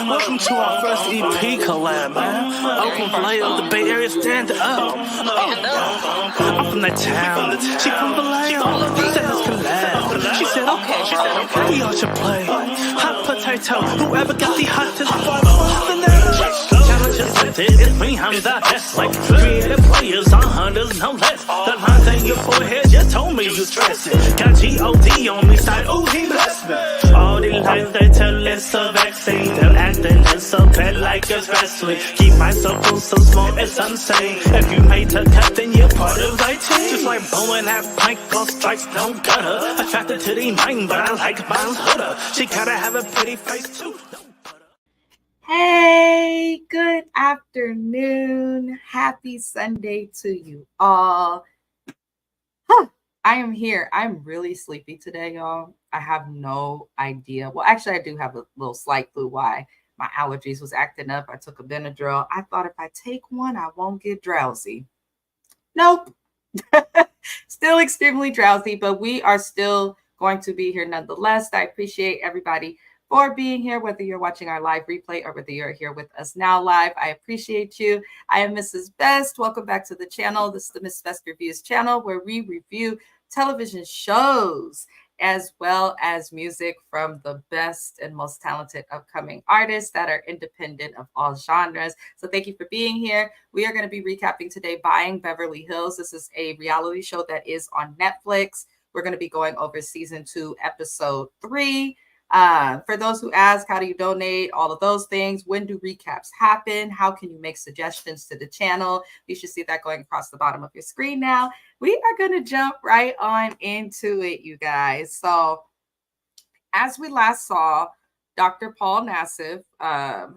Welcome to our first EP collab, man. Oakland Vallejo, the Bay Area, stand up. I'm from that town. She from Vallejo. Said let's collab. She said okay. We all should play. Hot potato. Whoever got the hottest vibe first in there. Challenge accepted. It's me, I'm the best. Like creative players on hunters, no less. The lines in your forehead just told me you stressing. Got G-O-D on me side. Ooh, he blessed me. All these lies they tell it's a vaccine. They're acting it's so bad like it's wrestling. Keep my circle so small it's insane. If you made the cut then you're part of my team. Just like blowing that plank off strikes don't cut her. Attracted to the mind but I like mine's hooder. She gotta have a pretty face too. Hey, good afternoon. Happy Sunday to you all. I am here. I'm really sleepy today, y'all. I have no idea. Well, actually, I do have a little slight clue why my allergies was acting up. I took a Benadryl. I thought if I take one, I won't get drowsy. Nope. Still extremely drowsy, but we are still going to be here nonetheless. I appreciate everybody for being here, whether you're watching our live replay or whether you're here with us now live. I appreciate you. I am Mrs. Best. Welcome back to the channel. This is the Mrs. Best Reviews channel where we review television shows as well as music from the best and most talented upcoming artists that are independent of all genres. So thank you for being here. We are going to be recapping today Buying Beverly Hills. This is a reality show that is on Netflix. We're going to be going over season 2, episode 3. For those who ask, how do you donate? All of those things. When do recaps happen? How can you make suggestions to the channel? You should see that going across the bottom of your screen now. We are going to jump right on into it, you guys. So as we last saw, Dr. Paul Nassif,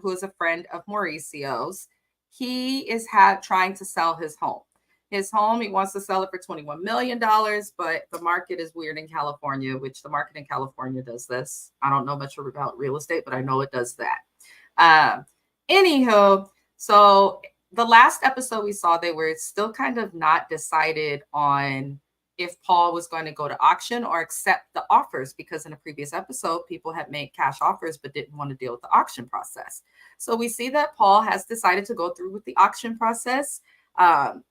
who is a friend of Mauricio's, he is trying to sell his home. His home, he wants to sell it for $21 million, but the market is weird in California, which the market in California does this. I don't know much about real estate, but I know it does that. Anywho, so the last episode we saw, they were still kind of not decided on if Paul was going to go to auction or accept the offers, because in a previous episode, people had made cash offers but didn't want to deal with the auction process. So we see that Paul has decided to go through with the auction process.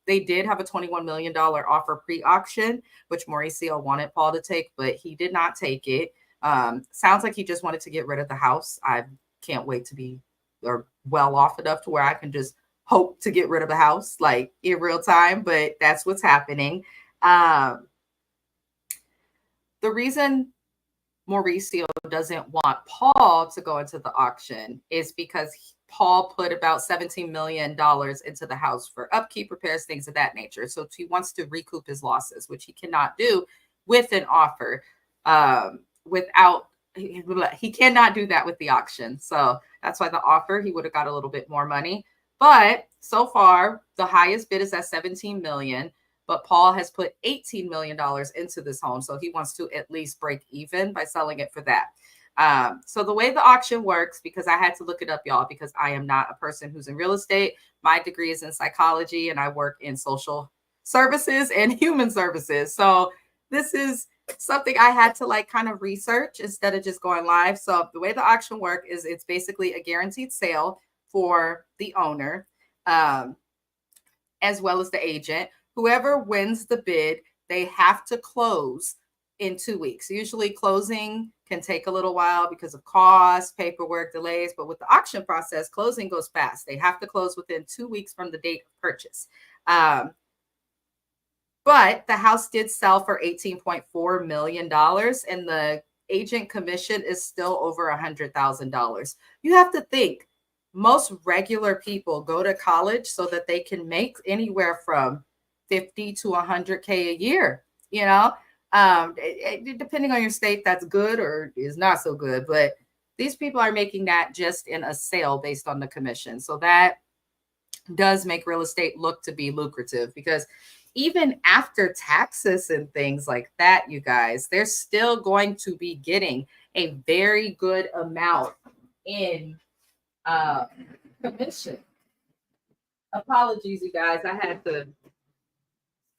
They did have a $21 million offer pre-auction, which Mauricio wanted Paul to take, but he did not take it. Sounds like he just wanted to get rid of the house. I can't wait to be well off enough to where I can just hope to get rid of the house like in real time, but that's what's happening. The reason Mauricio doesn't want Paul to go into the auction is because Paul put about $17 million into the house for upkeep, repairs, things of that nature. So he wants to recoup his losses, which he cannot do with an offer. He cannot do that with the auction. So that's why the offer, he would have got a little bit more money. But so far, the highest bid is at $17 million. But Paul has put $18 million into this home. So he wants to at least break even by selling it for that. So the way the auction works, because I had to look it up, y'all, because I am not a person who's in real estate. My degree is in psychology and I work in social services and human services. So this is something I had to kind of research instead of just going live. So the way the auction works is it's basically a guaranteed sale for the owner, as well as the agent. Whoever wins the bid, they have to close in 2 weeks. Usually closing can take a little while because of costs, paperwork, delays. But with the auction process, closing goes fast. They have to close within 2 weeks from the date of purchase. But the house did sell for $18.4 million, and the agent commission is still over $100,000. You have to think, most regular people go to college so that they can make anywhere from 50 to 100K a year, depending on your state, that's good or is not so good. But these people are making that just in a sale based on the commission. So that does make real estate look to be lucrative, because even after taxes and things like that, you guys, they're still going to be getting a very good amount in commission. Apologies, you guys. I had to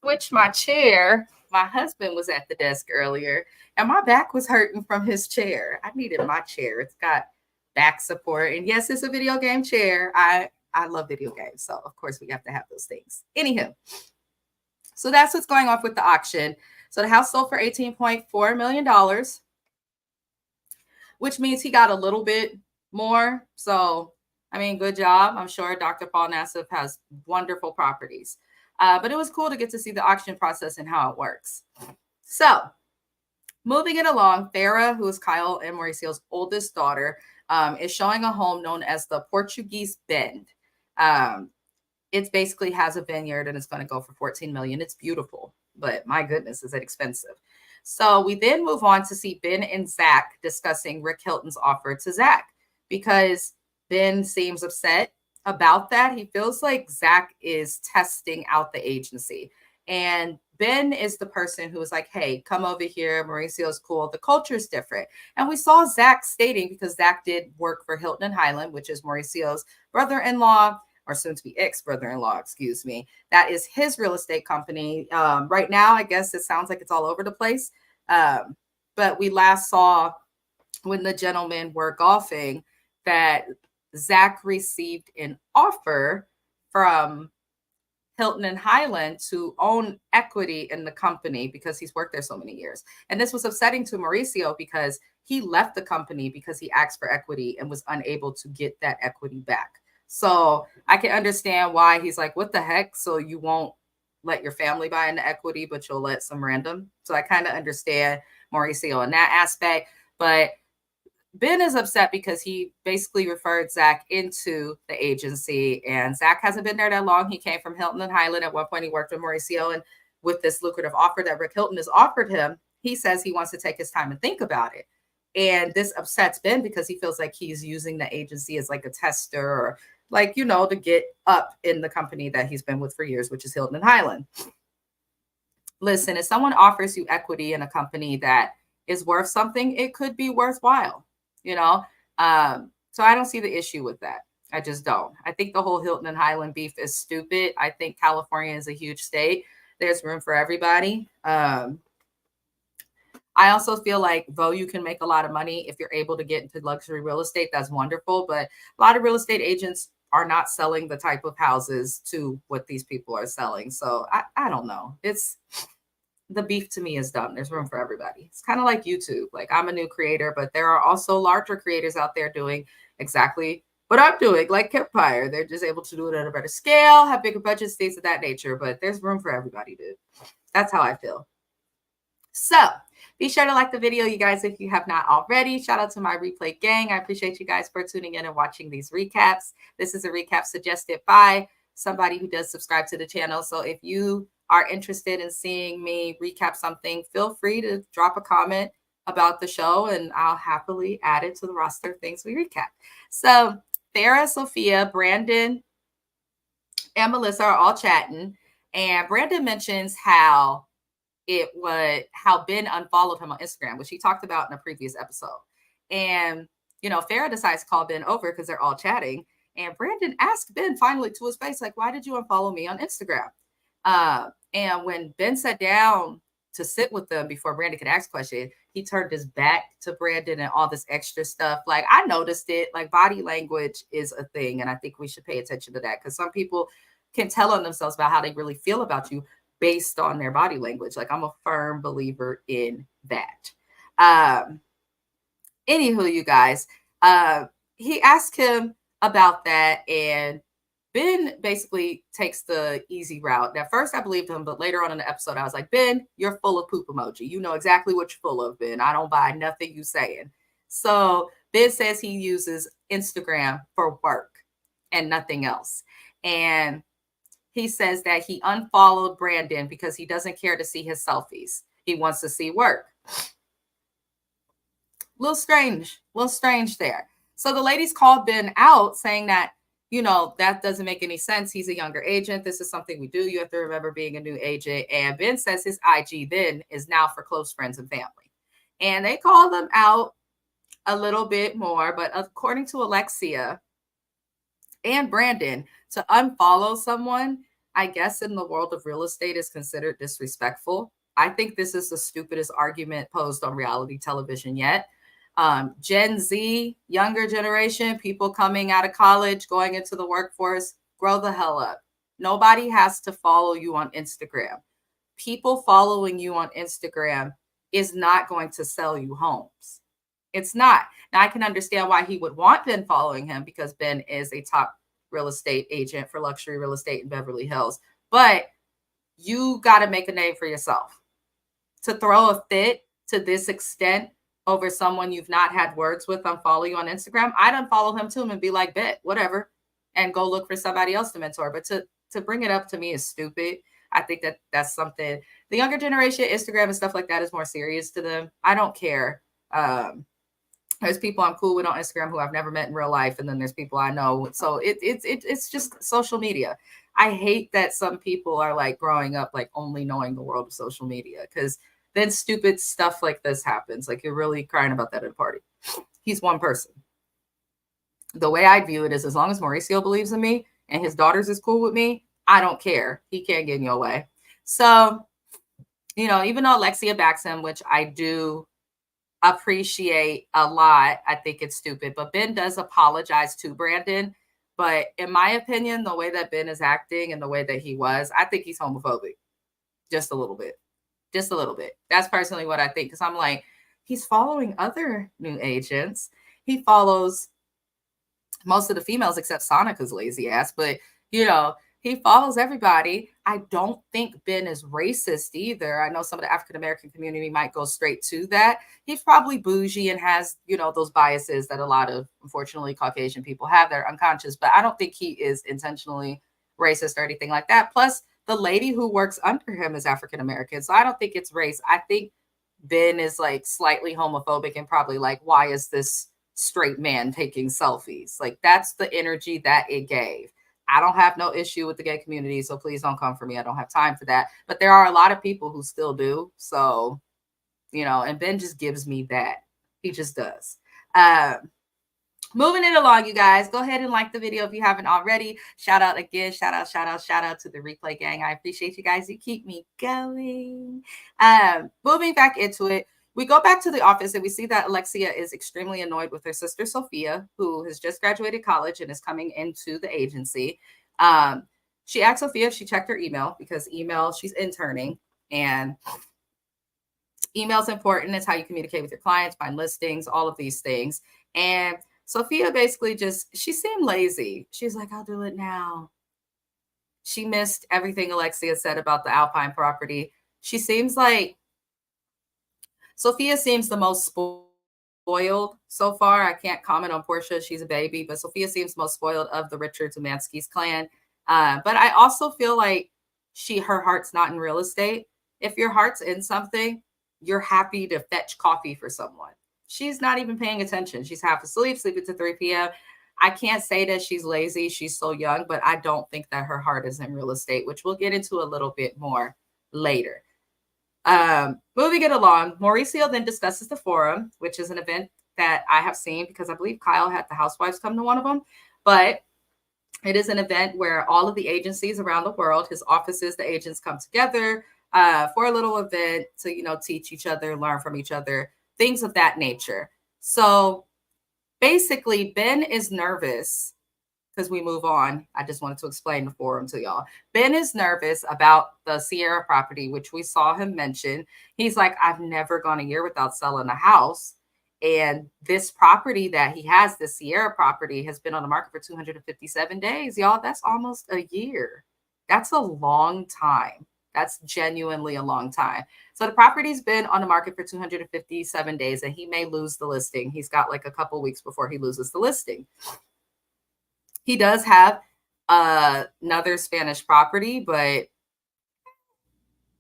switch my chair. My husband was at the desk earlier and my back was hurting from his chair. I needed my chair. It's got back support. And yes, it's a video game chair. I love video games. So of course we have to have those things. Anywho, so that's what's going on with the auction. So the house sold for $18.4 million, which means he got a little bit more. So, I mean, good job. I'm sure Dr. Paul Nassif has wonderful properties. But it was cool to get to see the auction process and how it works. So, moving it along, Farah, who is Kyle and Mauricio's oldest daughter, is showing a home known as the Portuguese Bend. It basically has a vineyard and it's going to go for $14 million. It's beautiful, but my goodness, is it expensive. So we then move on to see Ben and Zach discussing Rick Hilton's offer to Zach, because Ben seems upset about that. He feels like Zach is testing out the agency. And Ben is the person who was like, hey, come over here. Mauricio's cool. The culture is different. And we saw Zach stating, because Zach did work for Hilton and Highland, which is Mauricio's brother-in-law, or soon to be ex-brother-in-law, excuse me. That is his real estate company. Right now, I guess it sounds like it's all over the place. But we last saw when the gentlemen were golfing that Zach received an offer from Hilton and Highland to own equity in the company because he's worked there so many years. And this was upsetting to Mauricio because he left the company because he asked for equity and was unable to get that equity back. So I can understand why he's like, what the heck? So you won't let your family buy into equity, but you'll let some random. So I kind of understand Mauricio in that aspect. But Ben is upset because he basically referred Zach into the agency, and Zach hasn't been there that long. He came from Hilton and Highland. At one point, he worked with Mauricio, and with this lucrative offer that Rick Hilton has offered him, he says he wants to take his time and think about it. And this upsets Ben because he feels like he's using the agency as like a tester, or like, you know, to get up in the company that he's been with for years, which is Hilton and Highland. Listen, if someone offers you equity in a company that is worth something, it could be worthwhile, you know? So I don't see the issue with that. I just don't. I think the whole Hilton and Highland beef is stupid. I think California is a huge state. There's room for everybody. I also feel like, though you can make a lot of money if you're able to get into luxury real estate, that's wonderful. But a lot of real estate agents are not selling the type of houses to what these people are selling. So I don't know. It's the beef to me is dumb. There's room for everybody. It's kind of like YouTube. Like, I'm a new creator, but there are also larger creators out there doing exactly what I'm doing, like Empire. They're just able to do it at a better scale, have bigger budgets, things of that nature. But there's room for everybody, dude. That's how I feel. So be sure to like the video, you guys, if you have not already. Shout out to my replay gang. I appreciate you guys for tuning in and watching these recaps. This is a recap suggested by somebody who does subscribe to the channel. So if you are interested in seeing me recap something, feel free to drop a comment about the show and I'll happily add it to the roster of things we recap. So Farah, Sophia, Brandon, and Melissa are all chatting. And Brandon mentions how Ben unfollowed him on Instagram, which he talked about in a previous episode. And, you know, Farah decides to call Ben over because they're all chatting. And Brandon asked Ben finally to his face, like, why did you unfollow me on Instagram? And when Ben sat down to sit with them before Brandon could ask questions, he turned his back to Brandon and all this extra stuff. Like, I noticed it. Like, body language is a thing. And I think we should pay attention to that, because some people can tell on themselves about how they really feel about you based on their body language. Like, I'm a firm believer in that. Anywho, you guys, he asked him about that, and Ben basically takes the easy route. At first, I believed him, but later on in the episode, I was like, Ben, you're full of poop emoji. You know exactly what you're full of, Ben. I don't buy nothing you saying. So Ben says he uses Instagram for work and nothing else. And he says that he unfollowed Brandon because he doesn't care to see his selfies. He wants to see work. Little strange there. So the ladies called Ben out saying that, you know, that doesn't make any sense. He's a younger agent. This is something we do. You have to remember being a new agent. And Ben says his IG then is now for close friends and family. And they call them out a little bit more. But according to Alexia and Brandon, to unfollow someone, I guess in the world of real estate, is considered disrespectful. I think this is the stupidest argument posed on reality television yet. Gen Z, younger generation, people coming out of college, going into the workforce, grow the hell up. Nobody has to follow you on Instagram. People following you on Instagram is not going to sell you homes. It's not. Now, I can understand why he would want Ben following him because Ben is a top real estate agent for luxury real estate in Beverly Hills. But you got to make a name for yourself. To throw a fit to this extent over someone you've not had words with unfollow you on Instagram, I'd unfollow him too and be like, bet, whatever, and go look for somebody else to mentor. But to bring it up to me is stupid. I think that that's something the younger generation, Instagram and stuff like that is more serious to them. I don't care. There's people I'm cool with on Instagram who I've never met in real life, and then there's people I know. So it's just social media. I hate that some people are like growing up like only knowing the world of social media, because then stupid stuff like this happens. Like you're really crying about that at a party. He's one person. The way I view it is, as long as Mauricio believes in me and his daughters is cool with me, I don't care. He can't get in your way. So, you know, even though Alexia backs him, which I do appreciate a lot, I think it's stupid. But Ben does apologize to Brandon. But in my opinion, the way that Ben is acting and the way that he was, I think he's homophobic. Just a little bit. Just a little bit. That's personally what I think. Because I'm like, he's following other new agents. He follows most of the females except Sonica's lazy ass. But, you know, he follows everybody. I don't think Ben is racist either. I know some of the African-American community might go straight to that. He's probably bougie and has, you know, those biases that a lot of, unfortunately, Caucasian people have that are unconscious. But I don't think he is intentionally racist or anything like that. Plus, the lady who works under him is African-American. So I don't think it's race. I think Ben is like slightly homophobic and probably like, why is this straight man taking selfies? Like that's the energy that it gave. I don't have no issue with the gay community, so please don't come for me. I don't have time for that. But there are a lot of people who still do. So, you know, and Ben just gives me that. He just does. Moving it along, you guys, go ahead and like the video if you haven't already. Shout out again, shout out to the replay gang. I appreciate you guys. You keep me going. Moving back into it, we go back to the office and we see that Alexia is extremely annoyed with her sister, Sophia, who has just graduated college and is coming into the agency. She asked Sophia if she checked her email because she's interning, and email's important. It's how you communicate with your clients, find listings, all of these things. And Sophia basically she seemed lazy. She's like, I'll do it now. She missed everything Alexia said about the Alpine property. Sophia seems the most spoiled so far. I can't comment on Portia. She's a baby, but Sophia seems most spoiled of the Richard Zemansky's clan. But I also feel like her heart's not in real estate. If your heart's in something, you're happy to fetch coffee for someone. She's not even paying attention. She's half asleep, sleeping to 3 p.m. I can't say that she's lazy. She's so young, but I don't think that her heart is in real estate, which we'll get into a little bit more later. Moving it along, Mauricio then discusses the forum, which is an event that I have seen because I believe Kyle had the housewives come to one of them. But it is an event where all of the agencies around the world, his offices, the agents come together for a little event to, you know, teach each other, learn from each other, things of that nature. So basically, Ben is nervous because we move on. I just wanted to explain the forum to y'all. Ben is nervous about the Sierra property, which we saw him mention. He's like, I've never gone a year without selling a house. And this property that he has, the Sierra property, has been on the market for 257 days. Y'all, that's almost a year. That's a long time. That's genuinely a long time. So the property's been on the market for 257 days, and he may lose the listing. He's got like a couple weeks before he loses the listing. He does have another Spanish property, but,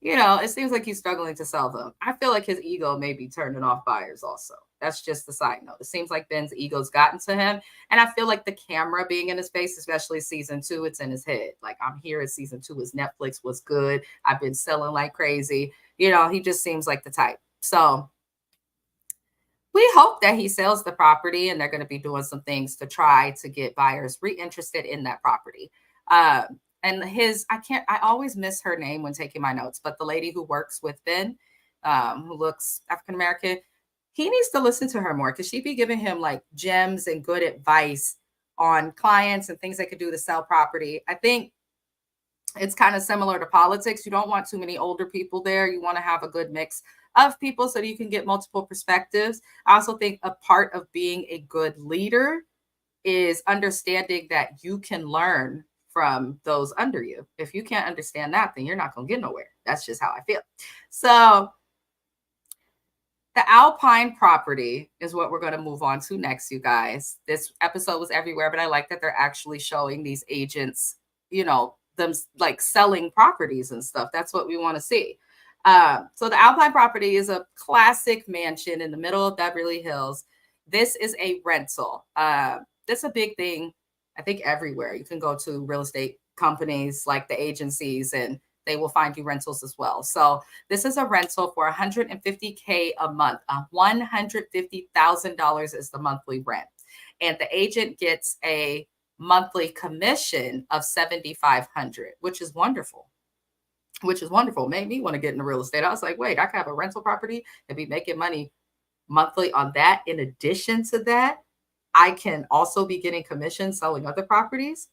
you know, it seems like he's struggling to sell them. I feel like his ego may be turning off buyers also. That's just the side note. It seems like Ben's ego's gotten to him. And I feel like the camera being in his face, especially season 2, it's in his head. Like, I'm here at season 2 as Netflix was good. I've been selling like crazy. You know, he just seems like the type. So we hope that he sells the property, and they're going to be doing some things to try to get buyers reinterested in that property. And I always miss her name when taking my notes, but the lady who works with Ben, who looks African-American, he needs to listen to her more because she'd be giving him like gems and good advice on clients and things they could do to sell property. I think it's kind of similar to politics. You don't want too many older people there. You want to have a good mix of people so that you can get multiple perspectives. I also think a part of being a good leader is understanding that you can learn from those under you. If you can't understand that, then you're not going to get nowhere. That's just how I feel. So the Alpine property is what we're going to move on to next, you guys. This episode was everywhere, but I like that they're actually showing these agents, them like selling properties and stuff. That's what we want to see. So the Alpine property is a classic mansion in the middle of Beverly Hills. This is a rental. That's a big thing, I think, everywhere. You can go to real estate companies like the agencies and they will find you rentals as well. So this is a rental for $150K a month. $150,000 is the monthly rent. And the agent gets a monthly commission of $7,500, which is wonderful. Made me want to get into real estate. I was like, wait, I can have a rental property and be making money monthly on that. In addition to that, I can also be getting commission selling other properties.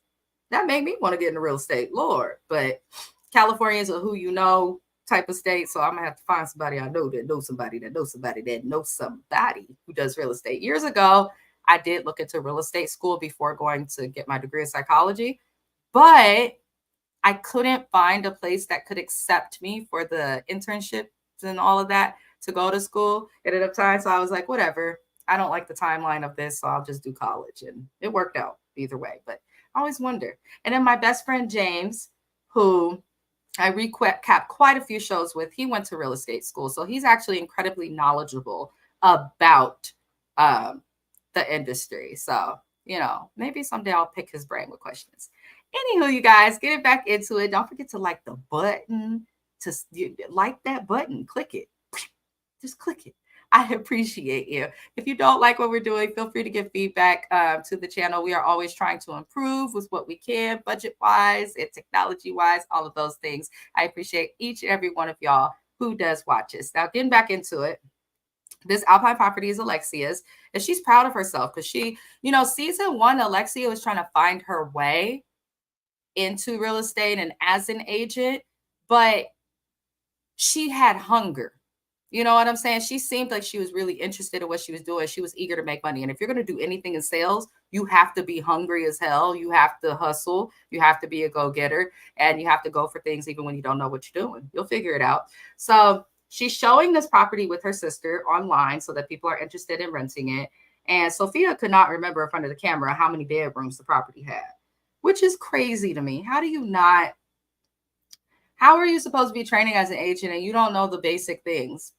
That made me want to get into real estate, Lord. But California is a who you know type of state. So I'm going to have to find somebody I know that knows somebody that knows somebody that knows somebody who does real estate. Years ago, I did look into real estate school before going to get my degree in psychology, but I couldn't find a place that could accept me for the internships and all of that to go to school at enough time. So I was like, whatever. I don't like the timeline of this, so I'll just do college. And it worked out either way. But I always wonder. And then my best friend, James, who I recap quite a few shows with, he went to real estate school. So he's actually incredibly knowledgeable about the industry. So, maybe someday I'll pick his brain with questions. Anywho, you guys, getting back into it. Don't forget to like the button, like that button, click it. Just click it. I appreciate you. If you don't like what we're doing, feel free to give feedback to the channel. We are always trying to improve with what we can, budget-wise and technology-wise, all of those things. I appreciate each and every one of y'all who does watch us. Now, getting back into it, this Alpine property is Alexia's, and she's proud of herself because she, season 1, Alexia was trying to find her way into real estate and as an agent, but she had hunger. You know what I'm saying? She seemed like she was really interested in what she was doing. She was eager to make money. And if you're going to do anything in sales, you have to be hungry as hell. You have to hustle. You have to be a go-getter. And you have to go for things even when you don't know what you're doing. You'll figure it out. So she's showing this property with her sister online so that people are interested in renting it. And Sophia could not remember in front of the camera how many bedrooms the property had, which is crazy to me. How are you supposed to be training as an agent and you don't know the basic things?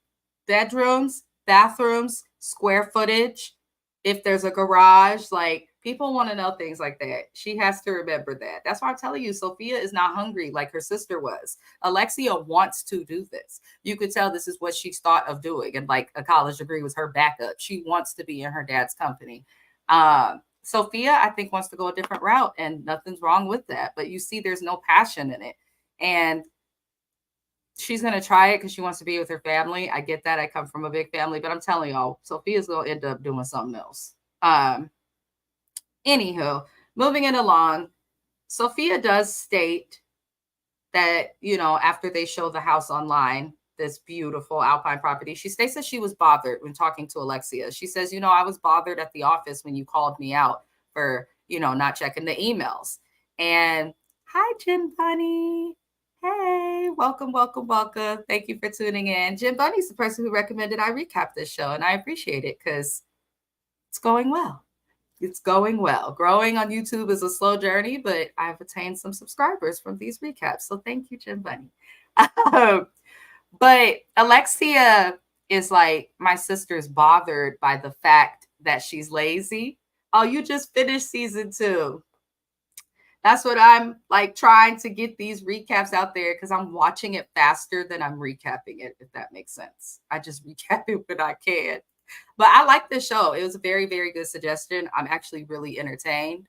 Bedrooms, bathrooms, square footage, if there's a garage, like people want to know things like that. She has to remember that. That's why I'm telling you, Sophia is not hungry like her sister was. Alexia wants to do this. You could tell this is what she's thought of doing. And like a college degree was her backup. She wants to be in her dad's company. Sophia, I think, wants to go a different route and nothing's wrong with that. But you see, there's no passion in it. And she's going to try it because she wants to be with her family. I get that. I come from a big family, but I'm telling y'all, Sophia's going to end up doing something else. Anywho, moving it along, Sophia does state that, after they show the house online, this beautiful Alpine property, she states that she was bothered when talking to Alexia. She says, I was bothered at the office when you called me out for, not checking the emails. And hi, Jen Bunny. Hey, welcome. Thank you for tuning in. Jim Bunny's the person who recommended I recap this show, and I appreciate it because it's going well. It's going well. Growing on YouTube is a slow journey, but I've attained some subscribers from these recaps. So thank you, Jim Bunny. But Alexia is like, my sister's bothered by the fact that she's lazy. Oh, you just finished season 2. That's what I'm like trying to get these recaps out there because I'm watching it faster than I'm recapping it, if that makes sense. I just recap it when I can. But I like this show. It was a very, very good suggestion. I'm actually really entertained.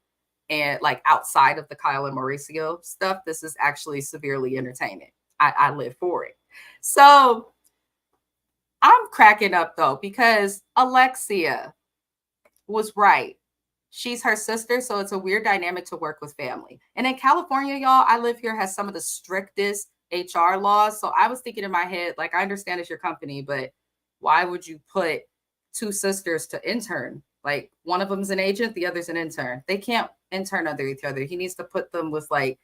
And like outside of the Kyle and Mauricio stuff, this is actually severely entertaining. I live for it. So I'm cracking up though, because Alexia was right. She's her sister, so it's a weird dynamic to work with family. And in California, y'all, I live here, has some of the strictest HR laws. So I was thinking in my head, like, I understand it's your company, but why would you put two sisters to intern? Like, one of them's an agent, the other's an intern. They can't intern under each other. He needs to put them with like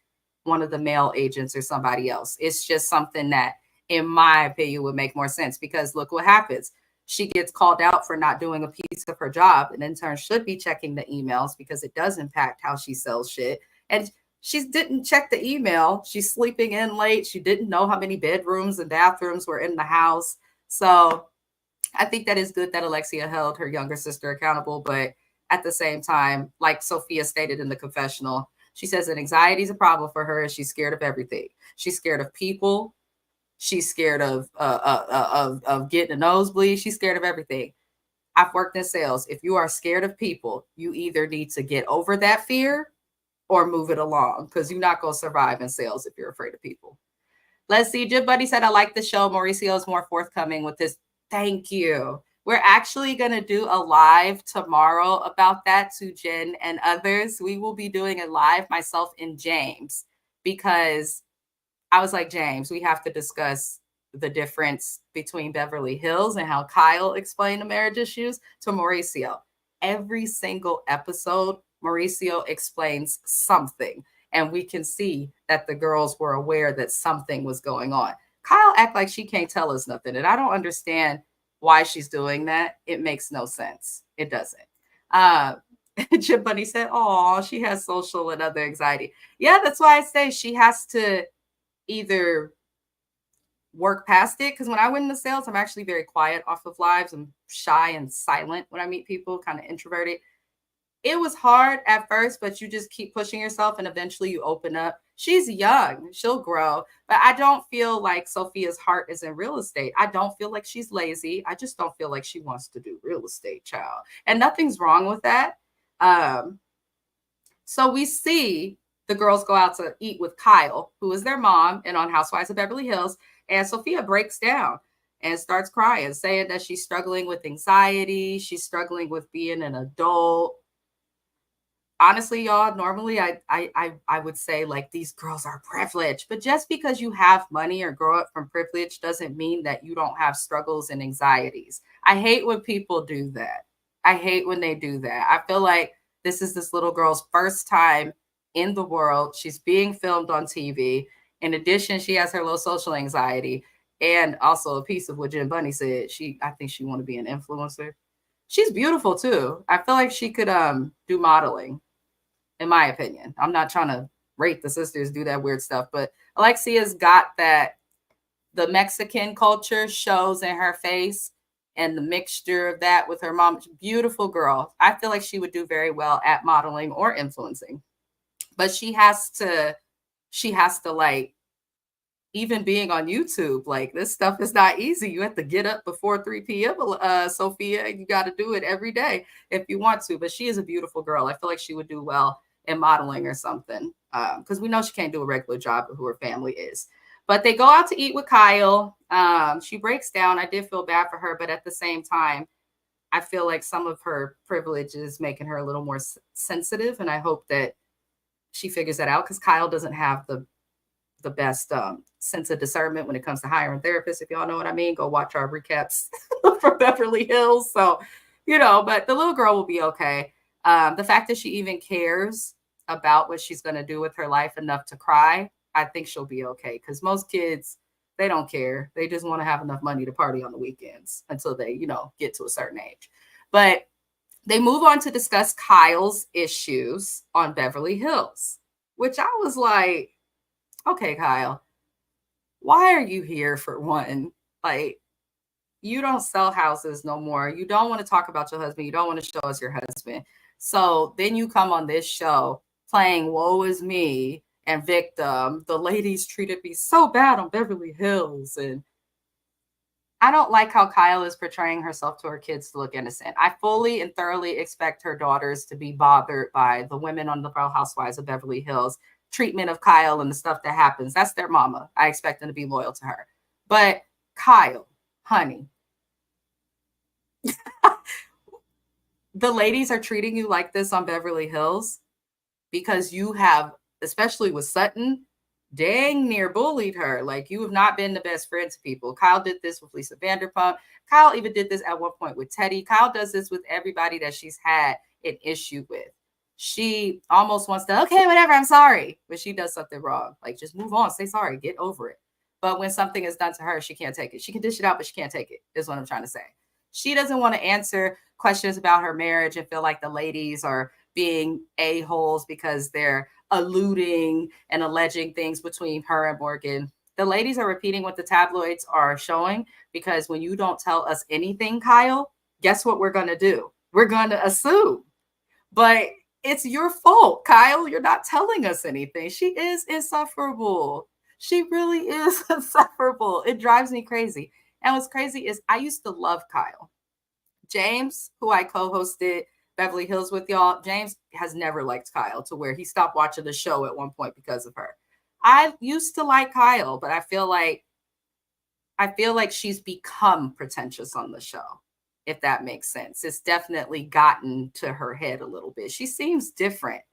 one of the male agents or somebody else. It's just something that, in my opinion, would make more sense, because look what happens. She gets called out for not doing a piece of her job. An intern should be checking the emails because it does impact how she sells shit. And she didn't check the email. She's sleeping in late. She didn't know how many bedrooms and bathrooms were in the house. So I think that is good that Alexia held her younger sister accountable. But at the same time, like Sophia stated in the confessional, she says that anxiety is a problem for her and she's scared of everything. She's scared of people. She's scared of getting a nosebleed. She's scared of everything. I've worked in sales. If you are scared of people, you either need to get over that fear or move it along, because you're not going to survive in sales if you're afraid of people. Let's see. Jim Buddy said, I like the show. Mauricio is more forthcoming with this. Thank you. We're actually going to do a live tomorrow about that, to Jen and others. We will be doing a live, myself and James, because I was like, James, we have to discuss the difference between Beverly Hills and how Kyle explained the marriage issues to Mauricio. Every single episode, Mauricio explains something, and we can see that the girls were aware that something was going on. Kyle act like she can't tell us nothing, and I don't understand why she's doing that. It makes no sense. It doesn't. Jim Bunny said, oh, she has social and other anxiety. Yeah, that's why I say she has to either work past it, because when I went into sales, I'm actually very quiet off of lives. I'm shy and silent when I meet people, kind of introverted. It was hard at first, but you just keep pushing yourself and eventually you open up. She's young, she'll grow, but I don't feel like Sophia's heart is in real estate. I don't feel like she's lazy. I just don't feel like she wants to do real estate, child. And nothing's wrong with that. So we see the girls go out to eat with Kyle, who is their mom, and on Housewives of Beverly Hills. And Sophia breaks down and starts crying, saying that she's struggling with anxiety. She's struggling with being an adult. Honestly, y'all, normally I would say, like, these girls are privileged. But just because you have money or grow up from privilege doesn't mean that you don't have struggles and anxieties. I hate when people do that. I hate when they do that. I feel like this is this little girl's first time in the world. She's being filmed on TV. In addition, she has her low social anxiety, and also a piece of what Jim Bunny said. I think she want to be an influencer. She's beautiful too. I feel like she could do modeling, in my opinion. I'm not trying to rate the sisters, do that weird stuff, but Alexia's got that, the Mexican culture shows in her face, and the mixture of that with her mom. Beautiful girl. I feel like she would do very well at modeling or influencing. But she has to like, even being on YouTube, like, this stuff is not easy. You have to get up before 3 p.m. Sophia, and you got to do it every day if you want to. But she is a beautiful girl. I feel like she would do well in modeling or something, because we know she can't do a regular job of who her family is. But they go out to eat with Kyle. She breaks down. I did feel bad for her, but at the same time, I feel like some of her privilege is making her a little more sensitive, and I hope that she figures that out, because Kyle doesn't have the best sense of discernment when it comes to hiring therapists. If y'all know what I mean, go watch our recaps for Beverly Hills. So, but the little girl will be okay. The fact that she even cares about what she's going to do with her life enough to cry, I think she'll be okay, because most kids, they don't care. They just want to have enough money to party on the weekends until they, get to a certain age. But they move on to discuss Kyle's issues on Beverly Hills, which I was like, okay, Kyle, why are you here for one? Like, you don't sell houses no more. You don't want to talk about your husband. You don't want to show us your husband. So then you come on this show playing woe is me and victim. The ladies treated me so bad on Beverly Hills. And I don't like how Kyle is portraying herself to her kids to look innocent. I fully and thoroughly expect her daughters to be bothered by the women on the Real Housewives of Beverly Hills treatment of Kyle and the stuff that happens. That's their mama. I expect them to be loyal to her. But Kyle, honey, The ladies are treating you like this on Beverly Hills because you have, especially with Sutton, dang near bullied her. Like, you have not been the best friend to people. Kyle did this with Lisa Vanderpump. Kyle even did this at one point with Teddy. Kyle does this with everybody that she's had an issue with. She almost wants to, okay, whatever, I'm sorry. But she does something wrong. Like, just move on, say sorry, get over it. But when something is done to her, she can't take it. She can dish it out, but she can't take it, is what I'm trying to say. She doesn't want to answer questions about her marriage and feel like the ladies are being a-holes because they're alluding and alleging things between her and Morgan. The ladies are repeating what the tabloids are showing, because when you don't tell us anything, Kyle, guess what we're going to do? We're going to assume. But it's your fault, Kyle. You're not telling us anything. She is insufferable. She really is insufferable. It drives me crazy. And what's crazy is I used to love Kyle. James, who I co-hosted Beverly Hills with, y'all, James has never liked Kyle, to where he stopped watching the show at one point because of her. I used to like Kyle, but I feel like she's become pretentious on the show, if that makes sense. It's definitely gotten to her head a little bit. She seems different.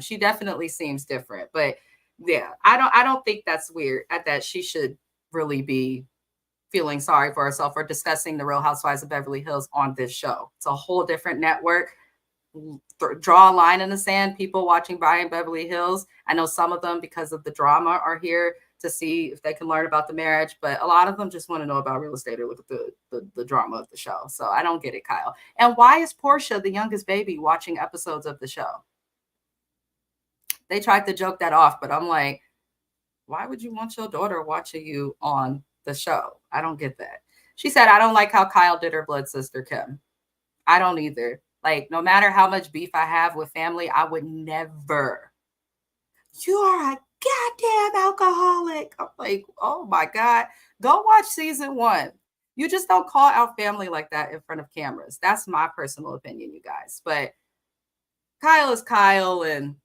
She definitely seems different. But yeah, I don't think that's weird, that she should really be feeling sorry for herself or discussing the Real Housewives of Beverly Hills on this show. It's a whole different network. Draw a line in the sand. People watching Buying Beverly Hills, I know some of them, because of the drama, are here to see if they can learn about the marriage, but a lot of them just want to know about real estate or look at the drama of the show. So I don't get it, Kyle. And why is Portia, the youngest baby, watching episodes of the show? They tried to joke that off, but I'm like, why would you want your daughter watching you on the show? I don't get that. She said, I don't like how Kyle did her blood sister, Kim. I don't either. Like, no matter how much beef I have with family, I would never. You are a goddamn alcoholic. I'm like, oh my God. Go watch season 1. You just don't call out family like that in front of cameras. That's my personal opinion, you guys. But Kyle is Kyle, and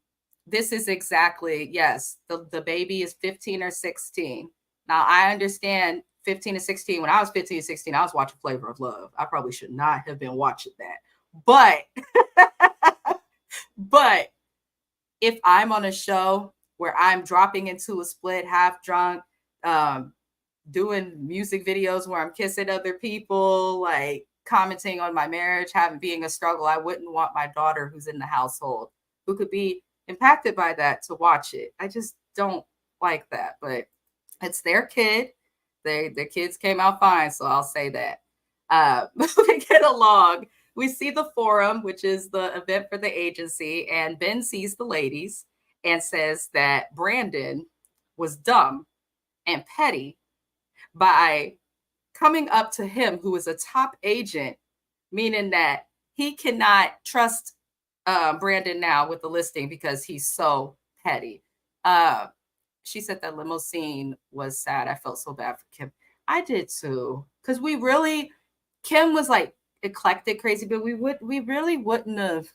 this is exactly, yes, the baby is 15 or 16. Now, I understand 15 to 16. When I was 15 and 16, I was watching Flavor of Love. I probably should not have been watching that. But if I'm on a show where I'm dropping into a split, half drunk, doing music videos where I'm kissing other people, like commenting on my marriage, being a struggle, I wouldn't want my daughter, who's in the household, who could be impacted by that, to watch it. I just don't like that. But it's their kid. Their kids came out fine, so I'll say that. Moving it along, we see the forum, which is the event for the agency, and Ben sees the ladies and says that Brandon was dumb and petty by coming up to him, who is a top agent, meaning that he cannot trust Brandon now with the listing because he's so petty. She said that limousine was sad. I felt so bad for Kim. I did too, because Kim was like eclectic, crazy, but we really wouldn't have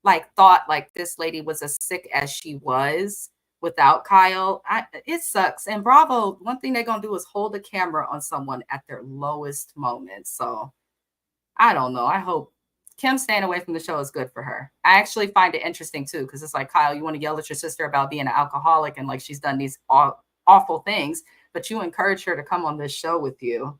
like thought like this lady was as sick as she was without Kyle. It sucks. And Bravo, one thing they're gonna do is hold the camera on someone at their lowest moments. So I don't know. I hope Kim staying away from the show is good for her. I actually find it interesting too, because it's like, Kyle, you want to yell at your sister about being an alcoholic and like she's done these awful things, but you encourage her to come on this show with you,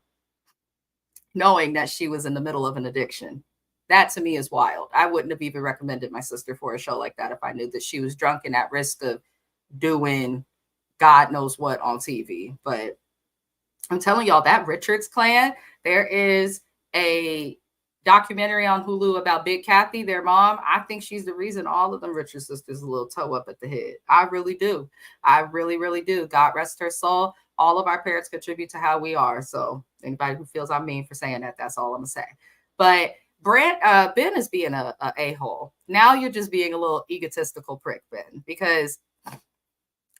knowing that she was in the middle of an addiction. That to me is wild. I wouldn't have even recommended my sister for a show like that if I knew that she was drunk and at risk of doing God knows what on TV. But I'm telling y'all, that Richards clan, there is a documentary on Hulu about Big Kathy, their mom. I think she's the reason all of them Richards sisters a little toe up at the head. I really do. I really, really do. God rest her soul. All of our parents contribute to how we are. So anybody who feels I'm mean for saying that, that's all I'm gonna say. But Ben is being a a-hole. Now you're just being a little egotistical prick, Ben, because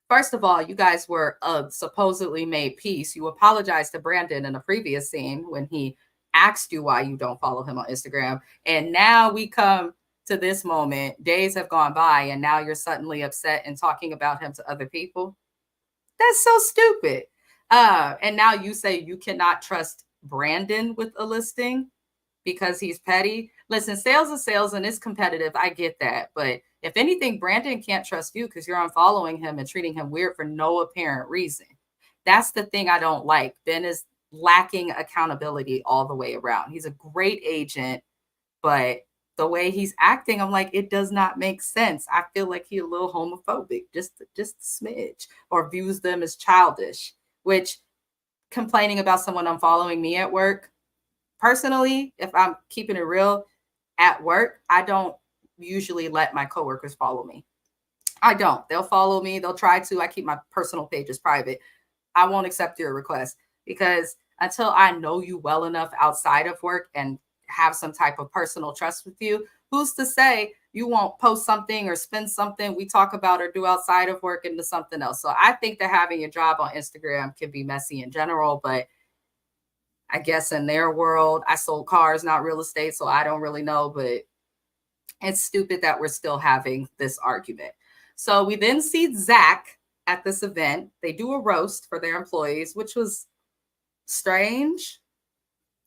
first of all, you guys were supposedly made peace. You apologized to Brandon in a previous scene when he asked you why you don't follow him on Instagram. And now we come to this moment. Days have gone by, and now you're suddenly upset and talking about him to other people. That's so stupid. And now you say you cannot trust Brandon with a listing. because he's petty. Listen, sales is sales and it's competitive. I get that. But if anything, Brandon can't trust you because you're unfollowing him and treating him weird for no apparent reason. That's the thing I don't like. Ben is lacking accountability all the way around. He's a great agent, but the way he's acting, I'm like, it does not make sense. I feel like he's a little homophobic, just a smidge, or views them as childish, which complaining about someone unfollowing me at work, personally, if I'm keeping it real, at work, I don't usually let my coworkers follow me. I don't. They'll follow me. They'll try to. I keep my personal pages private. I won't accept your request because until I know you well enough outside of work and have some type of personal trust with you, who's to say you won't post something or spend something we talk about or do outside of work into something else? So I think that having a job on Instagram can be messy in general, but I guess in their world, I sold cars, not real estate, so I don't really know, but it's stupid that we're still having this argument. So we then see Zach at this event. They do a roast for their employees, which was strange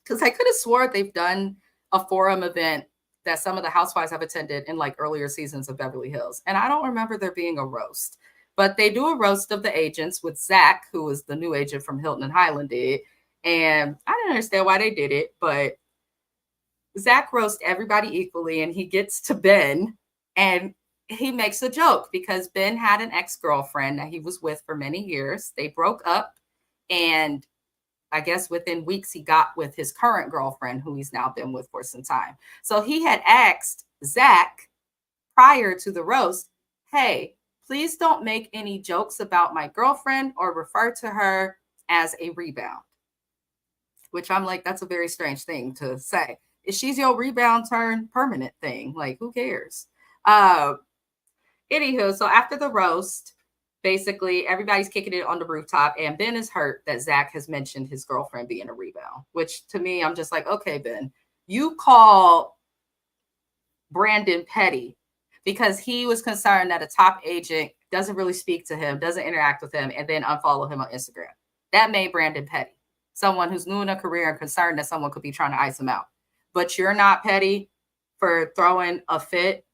because I could have swore they've done a forum event that some of the housewives have attended in like earlier seasons of Beverly Hills. And I don't remember there being a roast, but they do a roast of the agents with Zach, who is the new agent from Hilton and Highland did. And I didn't understand why they did it, but Zach roasts everybody equally and he gets to Ben and he makes a joke because Ben had an ex-girlfriend that he was with for many years. They broke up and I guess within weeks he got with his current girlfriend who he's now been with for some time. So he had asked Zach prior to the roast, hey, please don't make any jokes about my girlfriend or refer to her as a rebound. Which I'm like, that's a very strange thing to say. If she's your rebound turn permanent thing, like who cares? Anywho, so after the roast, basically everybody's kicking it on the rooftop, and Ben is hurt that Zach has mentioned his girlfriend being a rebound. Which to me, I'm just like, okay, Ben, you call Brandon petty because he was concerned that a top agent doesn't really speak to him, doesn't interact with him, and then unfollow him on Instagram. That made Brandon petty. Someone who's new in a career and concerned that someone could be trying to ice him out. But you're not petty for throwing a fit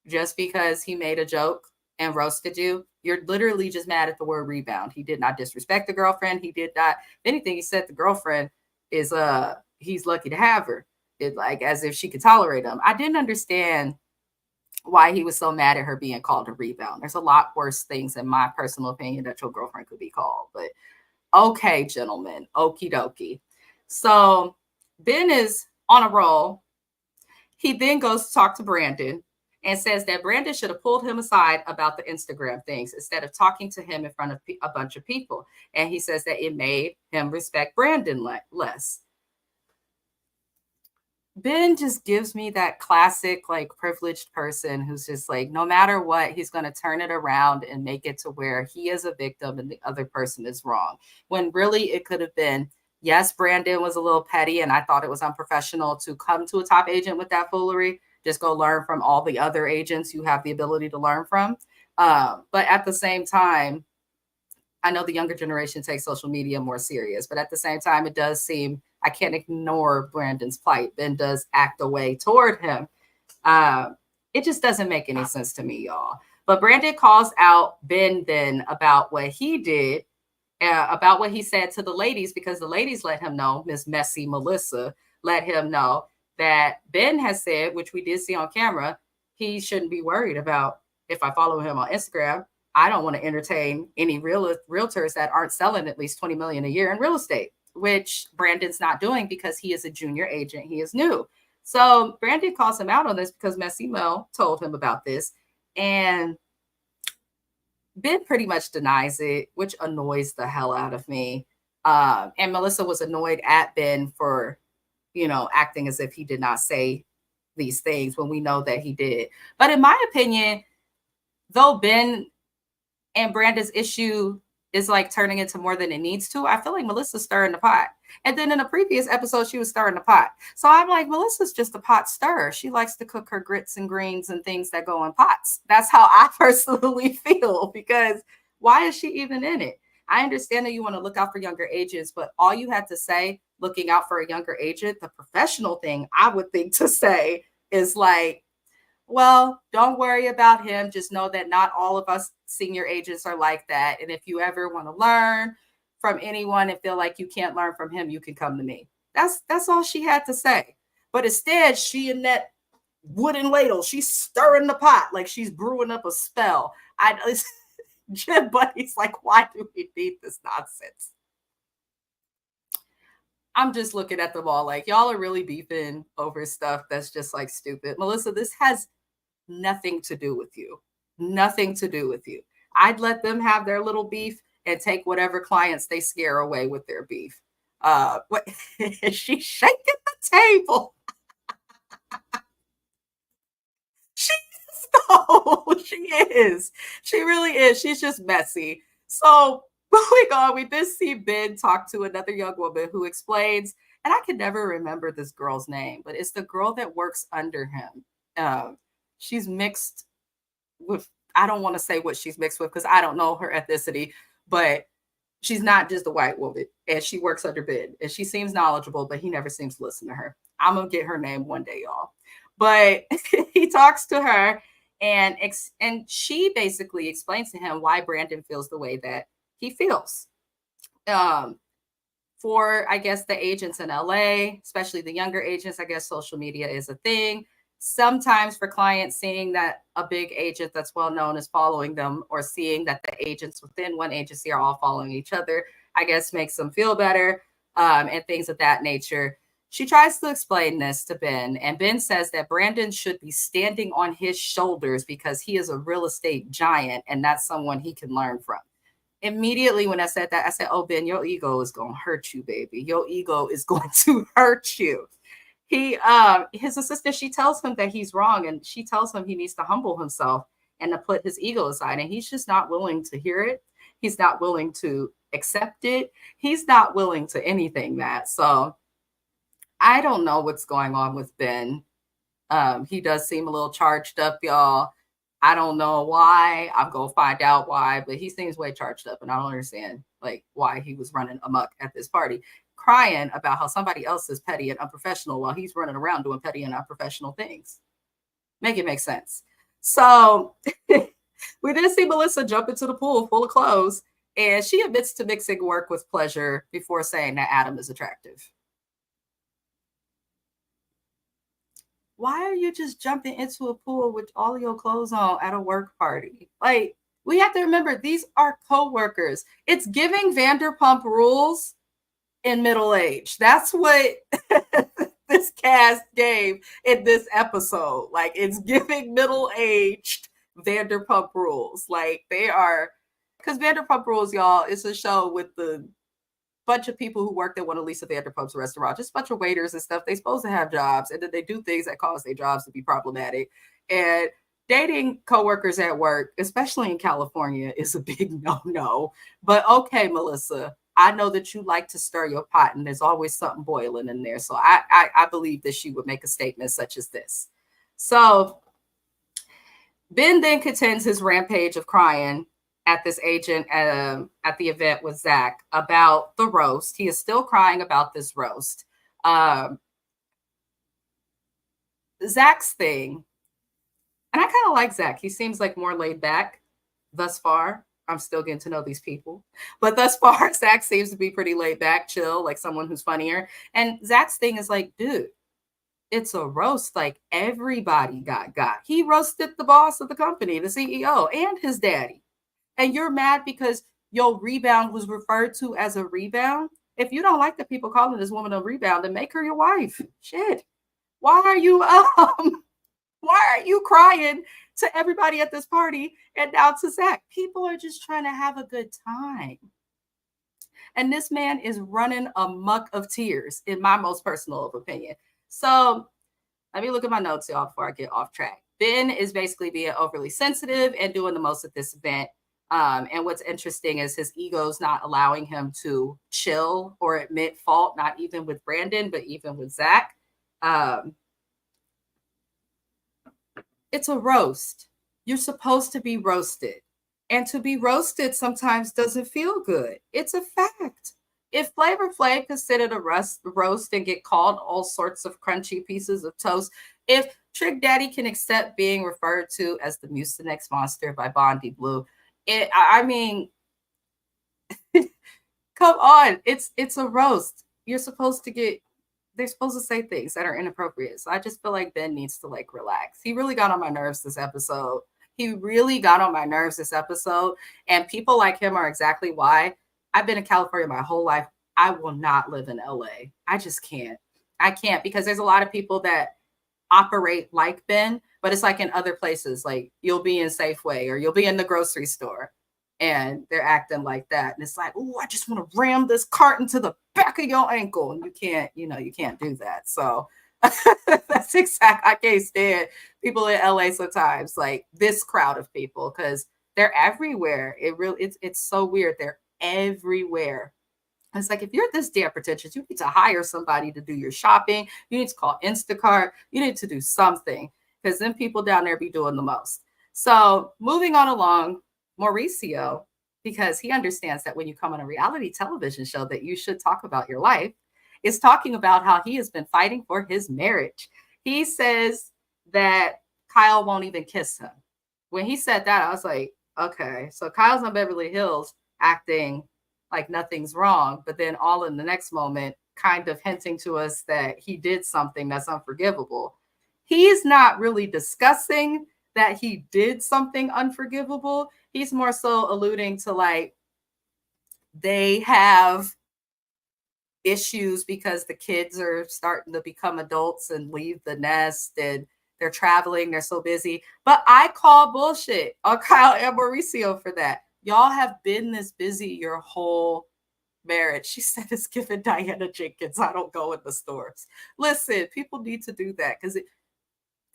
just because he made a joke and roasted you. You're literally just mad at the word rebound. He did not disrespect the girlfriend. He did not. If anything, he said the girlfriend is he's lucky to have her. It like as if she could tolerate him. I didn't understand why he was so mad at her being called a rebound. There's a lot worse things, in my personal opinion, that your girlfriend could be called. But okay, gentlemen, okie dokie. So Ben is on a roll. He then goes to talk to Brandon and says that Brandon should have pulled him aside about the Instagram things instead of talking to him in front of a bunch of people. And he says that it made him respect Brandon less. Ben just gives me that classic, like, privileged person who's just like, no matter what, he's going to turn it around and make it to where he is a victim and the other person is wrong. When really it could have been, yes, Brandon was a little petty and I thought it was unprofessional to come to a top agent with that foolery. Just go learn from all the other agents you have the ability to learn from. But at the same time, I know the younger generation takes social media more serious, but at the same time, it does seem I can't ignore Brandon's plight. Ben does act away toward him. It just doesn't make any sense to me, y'all. But Brandon calls out Ben then about what he did, about what he said to the ladies, because the ladies let him know, Miss Messy Melissa let him know that Ben has said, which we did see on camera, he shouldn't be worried about if I follow him on Instagram. I don't want to entertain any realtors that aren't selling at least $20 million a year in real estate, which Brandon's not doing because he is a junior agent. He is new. So Brandon calls him out on this because Messy Mel told him about this. And Ben pretty much denies it, which annoys the hell out of me. And Melissa was annoyed at Ben for, acting as if he did not say these things when we know that he did. But in my opinion, though Ben and Brandon's issue is like turning into more than it needs to, I feel like Melissa's stirring the pot. And then in a previous episode, she was stirring the pot. So I'm like, Melissa's just a pot stirrer. She likes to cook her grits and greens and things that go in pots. That's how I personally feel, because why is she even in it? I understand that you want to look out for younger agents, but all you had to say, looking out for a younger agent, the professional thing I would think to say is like, well, don't worry about him. Just know that not all of us senior agents are like that. And if you ever want to learn from anyone and feel like you can't learn from him, you can come to me. That's all she had to say. But instead, she in that wooden ladle, she's stirring the pot like she's brewing up a spell. Jim Buddy's like, why do we need this nonsense? I'm just looking at them all like, y'all are really beefing over stuff that's just like stupid. Melissa, this has nothing to do with you. Nothing to do with you. I'd let them have their little beef and take whatever clients they scare away with their beef. What she's shaking the table. She is though. She is. She really is. She's just messy. So moving on, we did see Ben talk to another young woman who explains, and I can never remember this girl's name, but it's the girl that works under him. She's mixed with, I don't want to say what she's mixed with because I don't know her ethnicity, but she's not just a white woman, and she works under Ben, and she seems knowledgeable, but he never seems to listen to her. I'm gonna get her name one day, y'all. But he talks to her, and she basically explains to him why Brandon feels the way that he feels. For I guess the agents in LA, especially the younger agents, I guess social media is a thing. Sometimes for clients, seeing that a big agent that's well known is following them, or seeing that the agents within one agency are all following each other, I guess makes them feel better, and things of that nature. She tries to explain this to Ben, and Ben says that Brandon should be standing on his shoulders because he is a real estate giant, and that's someone he can learn from. Immediately when I said that, I said, oh, Ben, your ego is going to hurt you, baby. Your ego is going to hurt you. His assistant, she tells him that he's wrong, and she tells him he needs to humble himself and to put his ego aside, and he's just not willing to hear it. He's not willing to accept it. He's not willing to anything that. So I don't know what's going on with Ben. He does seem a little charged up, y'all. I don't know why. I'm going to find out why, but he seems way charged up, and I don't understand like why he was running amok at this party, crying about how somebody else is petty and unprofessional while he's running around doing petty and unprofessional things. Make it make sense. So we did see Melissa jump into the pool full of clothes, and she admits to mixing work with pleasure before saying that Adam is attractive. Why are you just jumping into a pool with all your clothes on at a work party? Like, we have to remember, these are co-workers. It's giving Vanderpump Rules in middle age. That's what this cast gave in this episode. Like, it's giving middle-aged Vanderpump Rules. Like, they are, because Vanderpump Rules, y'all, it's a show with the bunch of people who worked at one of Lisa Vanderpump's restaurants, just a bunch of waiters and stuff. They're supposed to have jobs, and then they do things that cause their jobs to be problematic. And dating coworkers at work, especially in California, is a big no-no. But okay, Melissa, I know that you like to stir your pot, and there's always something boiling in there. So I believe that she would make a statement such as this. So Ben then continues his rampage of crying at this agent at the event with Zach about the roast. He is still crying about this roast. Zach's thing, and I kind of like Zach. He seems like more laid back thus far. I'm still getting to know these people. But thus far, Zach seems to be pretty laid back, chill, like someone who's funnier. And Zach's thing is like, dude, it's a roast. Like, everybody got. He roasted the boss of the company, the CEO, and his daddy. And you're mad because your rebound was referred to as a rebound? If you don't like the people calling this woman a rebound, then make her your wife. Shit. Why are you crying to everybody at this party and now to Zach? People are just trying to have a good time. And this man is running amok of tears, in my most personal opinion. So let me look at my notes, y'all, before I get off track. Ben is basically being overly sensitive and doing the most at this event. And what's interesting is his ego's not allowing him to chill or admit fault, not even with Brandon, but even with Zach. It's a roast. You're supposed to be roasted. And to be roasted sometimes doesn't feel good. It's a fact. If Flavor Flav could sit at a roast and get called all sorts of crunchy pieces of toast, if Trick Daddy can accept being referred to as the Mucinex Monster by Bondi Blue, I mean, come on, it's a roast. You're supposed to get they're supposed to say things that are inappropriate. So I just feel like Ben needs to like relax. He really got on my nerves this episode. He really got on my nerves this episode. And people like him are exactly why. I've been in California my whole life. I will not live in LA. I just can't. I can't because there's a lot of people that operate like Ben, but it's like in other places. Like you'll be in Safeway or you'll be in the grocery store and they're acting like that. And it's like, oh, I just want to ram this cart into the back of your ankle. And you can't do that. So that's exact. I can't stand people in LA sometimes, like this crowd of people, because they're everywhere. It's so weird. They're everywhere. It's like, if you're this damn pretentious, you need to hire somebody to do your shopping. You need to call Instacart. You need to do something because then people down there be doing the most. So moving on along, Mauricio, because he understands that when you come on a reality television show that you should talk about your life, is talking about how he has been fighting for his marriage. He says that Kyle won't even kiss him. When he said that, I was like, okay, so Kyle's on Beverly Hills acting like nothing's wrong, but then all in the next moment, kind of hinting to us that he did something that's unforgivable. He's not really discussing that he did something unforgivable. He's more so alluding to like they have issues because the kids are starting to become adults and leave the nest and they're traveling, they're so busy. But I call bullshit on Kyle and Mauricio for that. Y'all have been this busy your whole marriage. She said it's giving Diana Jenkins. I don't go in the stores. Listen, people need to do that because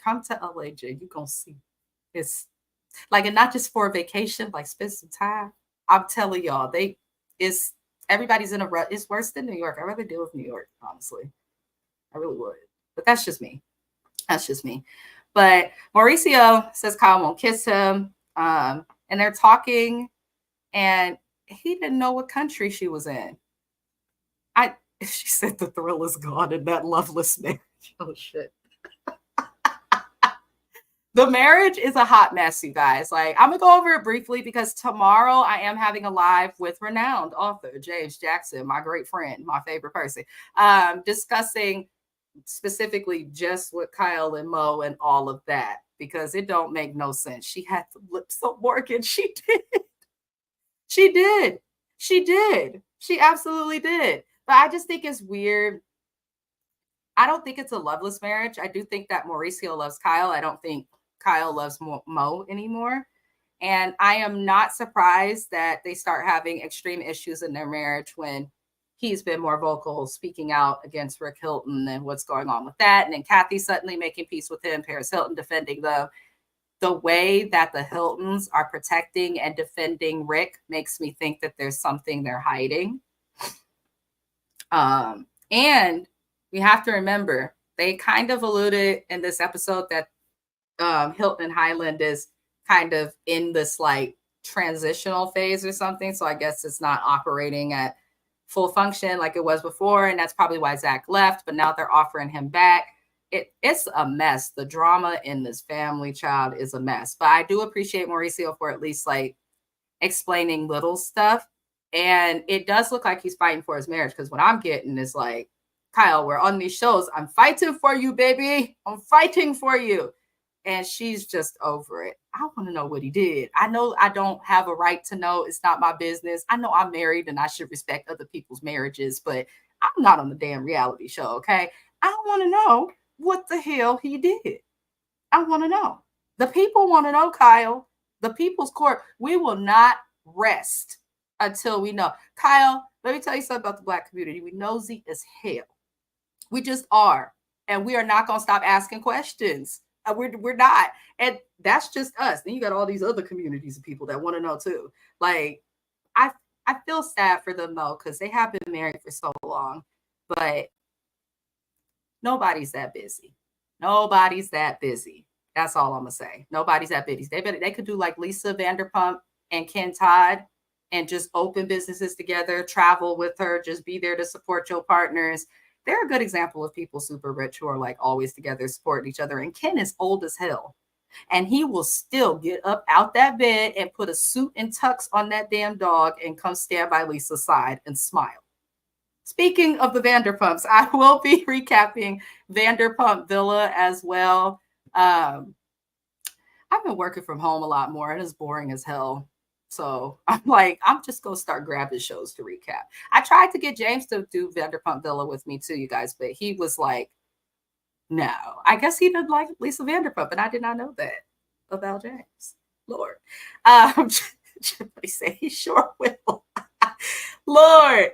come to LA, J. You gonna see it's like, and not just for a vacation, like spend some time. I'm telling y'all, it's everybody's in a rut. It's worse than New York. I'd rather deal with New York, honestly. I really would. But that's just me. That's just me. But Mauricio says Kyle won't kiss him. And they're talking, and he didn't know what country she was in. She said the thrill is gone in that loveless marriage. Oh shit. The marriage is a hot mess, you guys. Like, I'm gonna go over it briefly because tomorrow I am having a live with renowned author James Jackson, my great friend, my favorite person, discussing specifically just with Kyle and Mo and all of that because it don't make no sense. She had the lips of Morgan. She did. She did. She did. She absolutely did. But I just think it's weird. I don't think it's a loveless marriage. I do think that Mauricio loves Kyle. I don't think Kyle loves Mo anymore. And I am not surprised that they start having extreme issues in their marriage when he's been more vocal, speaking out against Rick Hilton and what's going on with that. And then Kathy suddenly making peace with him, Paris Hilton defending them. The way that the Hiltons are protecting and defending Rick makes me think that there's something they're hiding. And we have to remember, they kind of alluded in this episode that Hilton Highland is kind of in this like transitional phase or something. So I guess it's not operating at full function like it was before. And that's probably why Zach left. But now they're offering him back. It's a mess. The drama in this family child is a mess. But I do appreciate Mauricio for at least like explaining little stuff. And it does look like he's fighting for his marriage because what I'm getting is like, Kyle, we're on these shows. I'm fighting for you, baby. I'm fighting for you. And she's just over it. I want to know what he did. I know I don't have a right to know. It's not my business. I know I'm married and I should respect other people's marriages, but I'm not on the damn reality show, okay? I want to know what the hell he did. I want to know. The people want to know, Kyle. The people's court. We will not rest until we know. Kyle, let me tell you something about the Black community. We nosy as hell. We just are. And we are not going to stop asking questions. We're not. And that's just us. Then you got all these other communities of people that want to know too. Like, I feel sad for them though, because they have been married for so long. But nobody's that busy. Nobody's that busy. That's all I'm gonna say. Nobody's that busy. They could do like Lisa Vanderpump and Ken Todd and just open businesses together, travel with her, just be there to support your partners. They're a good example of people super rich who are like always together, supporting each other. And Ken is old as hell. And he will still get up out that bed and put a suit and tux on that damn dog and come stand by Lisa's side and smile. Speaking of the Vanderpumps, I will be recapping Vanderpump Villa as well. I've been working from home a lot more and it's boring as hell. So I'm like, I'm just going to start grabbing shows to recap. I tried to get James to do Vanderpump Villa with me too, you guys, but he was like, no. I guess he didn't like Lisa Vanderpump, and I did not know that about James. Lord. Somebody say he sure will. Lord.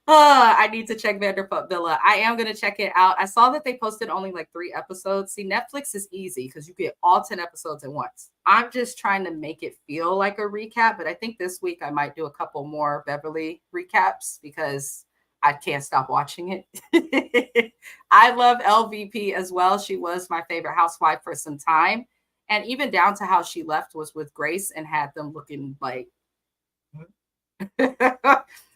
I need to check Vanderpump Villa. I am going to check it out. I saw that they posted only like 3 episodes. See, Netflix is easy because you get all 10 episodes at once. I'm just trying to make it feel like a recap, but I think this week I might do a couple more Beverly recaps because I can't stop watching it. I love LVP as well. She was my favorite housewife for some time. And even down to how she left was with Grace and had them looking like...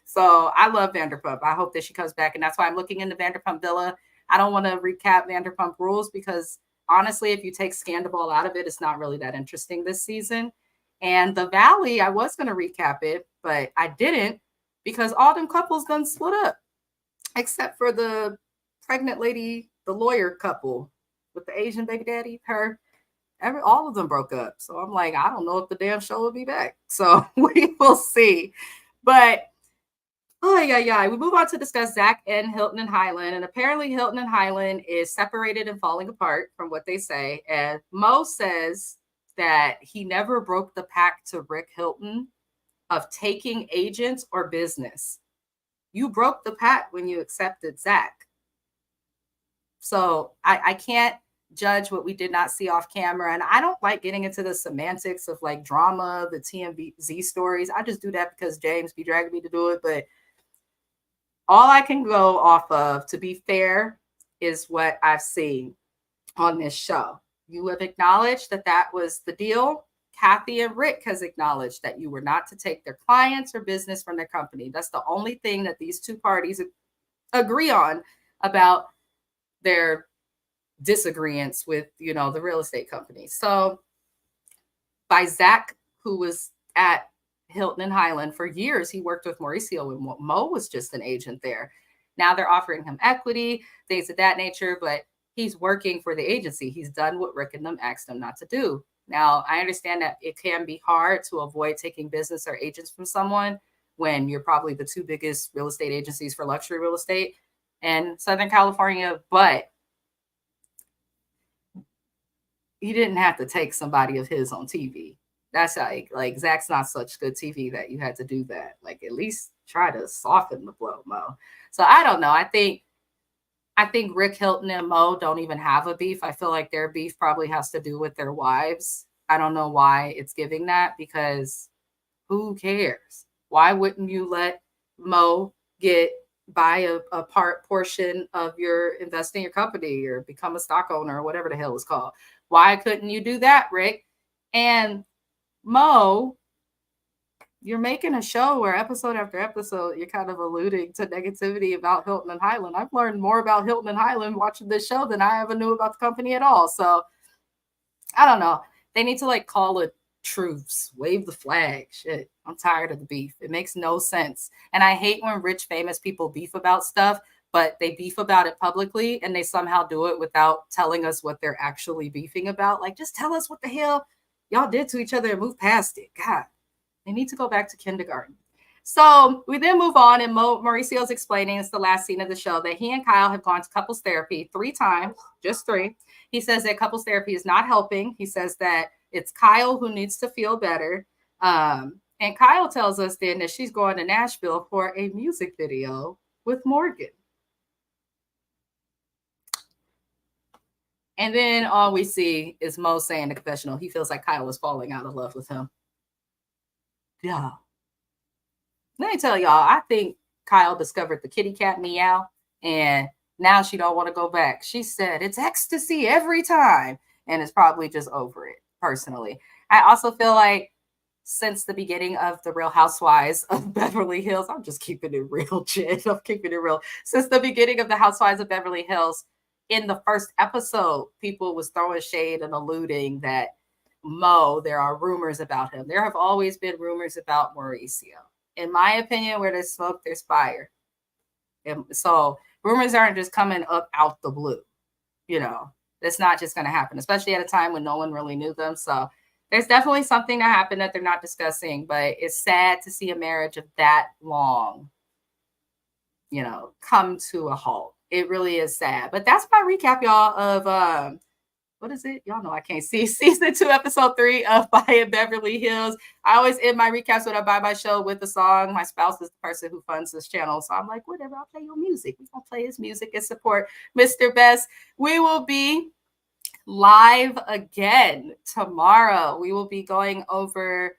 So I love Vanderpump. I hope that she comes back. And that's why I'm looking into Vanderpump Villa. I don't want to recap Vanderpump Rules because honestly, if you take Scandal out of it, it's not really that interesting this season. And The Valley, I was going to recap it, but I didn't because all them couples done split up, except for the pregnant lady, the lawyer couple with the Asian baby daddy, all of them broke up. So I'm like, I don't know if the damn show will be back. So we will see. But we move on to discuss Zach and Hilton and Highland. And apparently Hilton and Highland is separated and falling apart from what they say. And Mo says that he never broke the pact to Rick Hilton of taking agents or business. You broke the pact when you accepted Zach. So I can't judge what we did not see off camera. And I don't like getting into the semantics of like drama, the TMZ stories. I just do that because James be dragging me to do it. But all I can go off of, to be fair, is what I've seen on this show. You have acknowledged that that was the deal. Kathy and Rick has acknowledged that you were not to take their clients or business from their company. That's the only thing that these two parties agree on about their disagreements with, the real estate company. So by Zach, who was at Hilton and Highland for years, he worked with Mauricio and Mo was just an agent there. Now they're offering him equity, things of that nature, but he's working for the agency. He's done what Rick and them asked him not to do. Now, I understand that it can be hard to avoid taking business or agents from someone when you're probably the 2 biggest real estate agencies for luxury real estate in Southern California, but he didn't have to take somebody of his on TV. That's like Zach's not such good TV that you had to do that. Like, at least try to soften the blow, Mo. So I don't know. I think Rick Hilton and Mo don't even have a beef. I feel like their beef probably has to do with their wives. I don't know why it's giving that, because who cares? Why wouldn't you let Mo buy a portion of your invest in your company or become a stock owner or whatever the hell it's called? Why couldn't you do that, Rick? And Mo, you're making a show where episode after episode, you're kind of alluding to negativity about Hilton and Highland. I've learned more about Hilton and Highland watching this show than I ever knew about the company at all. So I don't know. They need to call it truths, wave the flag. Shit, I'm tired of the beef. It makes no sense. And I hate when rich, famous people beef about stuff, but they beef about it publicly and they somehow do it without telling us what they're actually beefing about. Like, just tell us what the hell y'all did to each other and move past it. God, they need to go back to kindergarten. So we then move on, and Mauricio's explaining, it's the last scene of the show, that he and Kyle have gone to couples therapy 3 times, just 3. He says that couples therapy is not helping. He says that it's Kyle who needs to feel better. And Kyle tells us then that she's going to Nashville for a music video with Morgan. And then all we see is Mo saying in the confessional, he feels like Kyle is falling out of love with him. Yeah. Let me tell y'all, I think Kyle discovered the kitty cat meow, and now she don't want to go back. She said it's ecstasy every time, and it's probably just over it, personally. I also feel like since the beginning of the Real Housewives of Beverly Hills. I'm just keeping it real, Jen. I'm keeping it real. Since the beginning of the Housewives of Beverly Hills, in the first episode, people was throwing shade and alluding that Mo, there are rumors about him. There have always been rumors about Mauricio. In my opinion, where there's smoke, there's fire. And so rumors aren't just coming up out the blue. You know, it's not just going to happen, especially at a time when no one really knew them. So there's definitely something that happened that they're not discussing, but it's sad to see a marriage of that long, you know, come to a halt. It really is sad. But that's my recap, y'all, of what is it? Y'all know I can't see. Season 2, episode 3 of Buying Beverly Hills. I always end my recaps when I buy my show with the song. My spouse is the person who funds this channel. So I'm like, whatever, I'll play your music. We're going to play his music and support Mr. Best. We will be live again tomorrow. We will be going over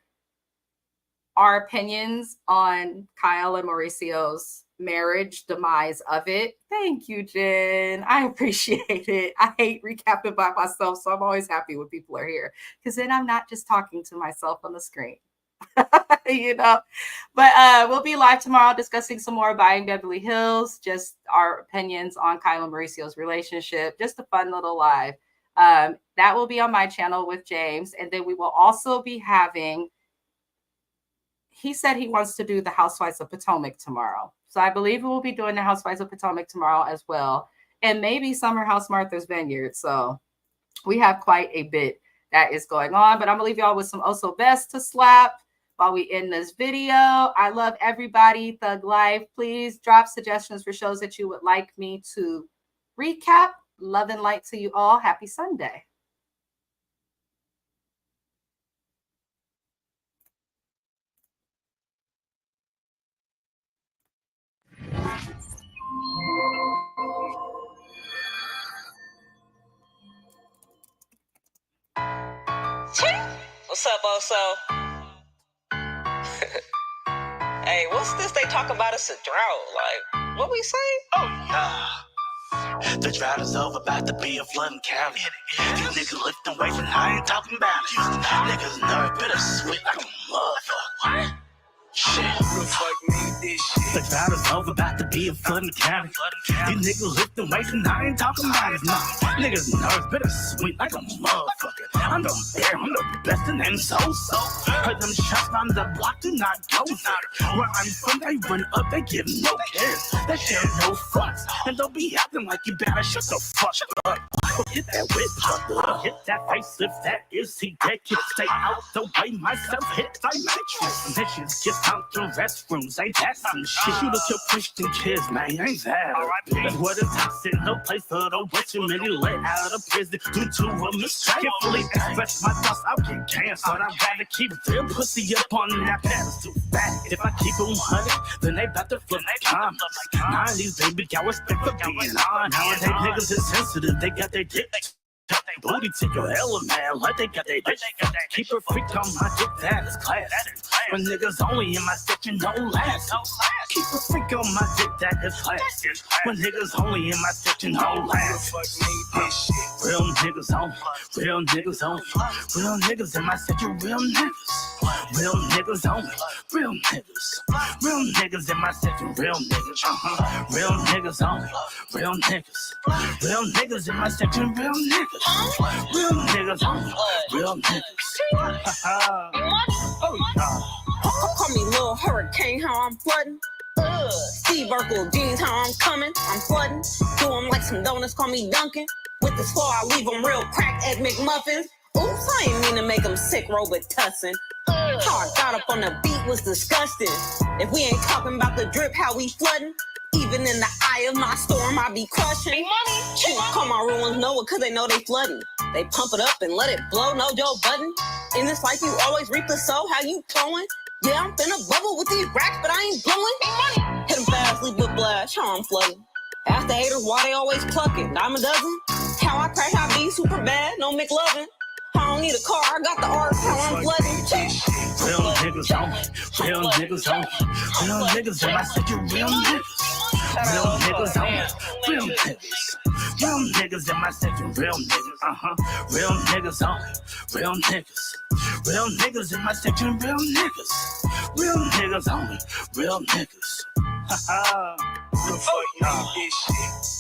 our opinions on Kyle and Mauricio's marriage, demise of it. Thank you, Jen. I appreciate it. I hate recapping by myself, so I'm always happy when people are here because then I'm not just talking to myself on the screen. You know, but we'll be live tomorrow discussing some more Buying Beverly Hills, just our opinions on Kyle and Mauricio's relationship, just a fun little live. That will be on my channel with James, and then we will also be having, he said he wants to do the Housewives of Potomac tomorrow. So I believe we will be doing the Housewives of Potomac tomorrow as well. And maybe Summer House Martha's Vineyard. So we have quite a bit that is going on. But I'm going to leave y'all with some Also Best to slap while we end this video. I love everybody. Thug Life. Please drop suggestions for shows that you would like me to recap. Love and light to you all. Happy Sunday. What's up, Oso? Hey, what's this they talk about us a drought? Like, what we say? Oh, yeah. The drought is over, about to be a flooding county. These niggas lifting weights and I ain't talking about it. Niggas nerve bitter sweet like a motherfucker. What? Shit. The drought is over, about to be a flooding county. These niggas lifting weights and I ain't talking about it. No, niggas nerves bitter sweet like a motherfucker. I'm the bear, I'm the best and then so. Heard them shots on the block, do not go there. Where I'm from, they run up, they give no care. They share no fucks, and they'll be acting like you better shut the fuck up. Hit that whip, hit that facelift, that is he dead kid. Stay out the way, myself hit my matrix. Bitches get out the restrooms, ain't that some shit? You look your Christian kids, man, ain't that that's what it's toxic, no place for the way too many let out of prison due to a mistake. Can't fully express my thoughts, I'll get canceled. I'd rather keep real pussy up on that pedestal. If I keep it 100, then they about to flip their comments. 90s, baby, got respect for being on. Nowadays, niggas is sensitive, they got their dick. Got they booty to your element, like they got their bitch. Keep a freak on my dick, that is class. When niggas only in my section don't last. Keep a freak on my dick, that is class. When niggas only in my section don't last. Real niggas on, real niggas on, real niggas in my section, real niggas. Real niggas on, real niggas. Real niggas in my section, real niggas. Real niggas on, real niggas. Real niggas in my section, real niggas. Real niggas on, real niggas. Oh, yeah. Call me Lil Hurricane, how I'm flooding. Steve Urkel jeans, how I'm coming. I'm flooding. Do 'em like some donuts, call me Duncan. With this floor, I leave 'em real cracked egg McMuffins. Oops, I ain't mean to make 'em sick, Robitussin. How I got up on the beat was disgusting. If we ain't talking about the drip, how we flooding. Even in the eye of my storm, I be crushing. Shoot, call my real ones Noah, cause they know they flooding. They pump it up and let it blow, no Joe Budden. In this life, you always reap the soul, how you throwing? Yeah, I'm finna bubble with these racks, but I ain't blowing. Hit 'em fast, leave with blast, how I'm flooding. Ask the haters why they always clucking. Dime a dozen. How I crash, I be super bad, no McLovin. I don't need a car, I got the art, how I'm flooding. Real niggas on, real niggas on, real niggas in my section, real niggas. Real niggas on, real niggas. Real niggas in my section, real niggas, real niggas only, real niggas. Real niggas in my section, real niggas. Real niggas only, real niggas. Ha ha. Before you eat this shit.